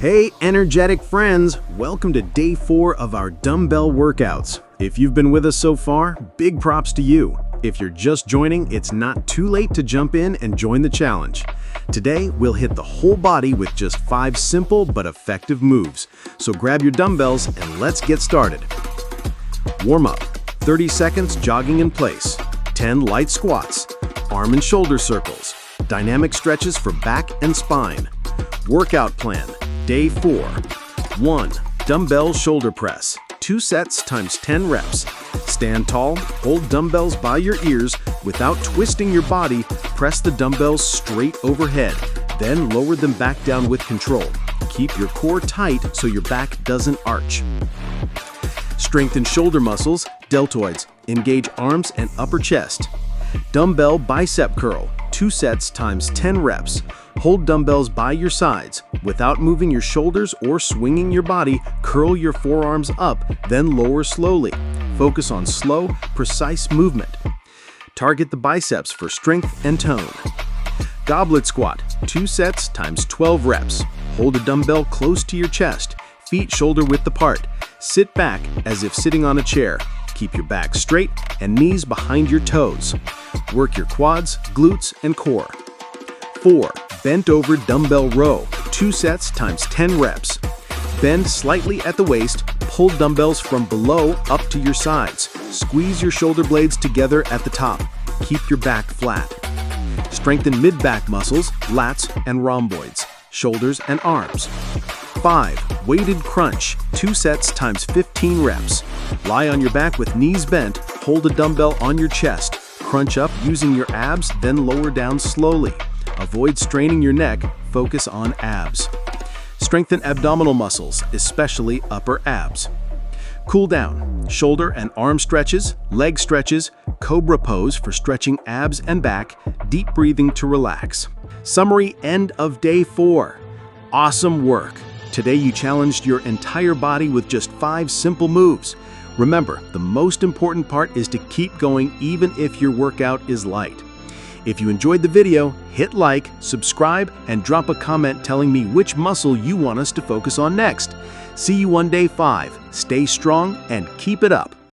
Hey, energetic friends! Welcome to day 4 of our dumbbell workouts. If you've been with us so far, big props to you. If you're just joining, it's not too late to jump in and join the challenge. Today, we'll hit the whole body with just 5 simple but effective moves. So grab your dumbbells and let's get started. Warm up. 30 seconds jogging in place. 10 light squats. Arm and shoulder circles. Dynamic stretches for back and spine. Workout plan. Day 4. 1. Dumbbell shoulder press. 2 sets times 10 reps. Stand tall, hold dumbbells by your ears. Without twisting your body, press the dumbbells straight overhead. Then lower them back down with control. Keep your core tight so your back doesn't arch. Strengthen shoulder muscles, deltoids. Engage arms and upper chest. Dumbbell bicep curl. 2 sets times 10 reps. Hold dumbbells by your sides. Without moving your shoulders or swinging your body, curl your forearms up, then lower slowly. Focus on slow, precise movement. Target the biceps for strength and tone. Goblet squat. 2 sets times 12 reps. Hold a dumbbell close to your chest. Feet shoulder width apart. Sit back as if sitting on a chair. Keep your back straight and knees behind your toes. Work your quads, glutes, and core. 4. Bent over dumbbell row. 2 sets times 10 reps. Bend slightly at the waist. Pull dumbbells from below up to your sides. Squeeze your shoulder blades together at the top. Keep your back flat. Strengthen mid-back muscles, lats, and rhomboids, shoulders and arms. 5. Weighted crunch. 2 sets times 15 reps. Lie on your back with knees bent. Hold a dumbbell on your chest. Crunch up using your abs, then lower down slowly. Avoid straining your neck. Focus on abs. Strengthen abdominal muscles, especially upper abs. Cool down. Shoulder and arm stretches, leg stretches, cobra pose for stretching abs and back, deep breathing to relax. Summary: end of day 4. Awesome work! Today you challenged your entire body with just 5 simple moves. Remember, the most important part is to keep going even if your workout is light. If you enjoyed the video, hit like, subscribe, and drop a comment telling me which muscle you want us to focus on next. See you on day 5. Stay strong and keep it up.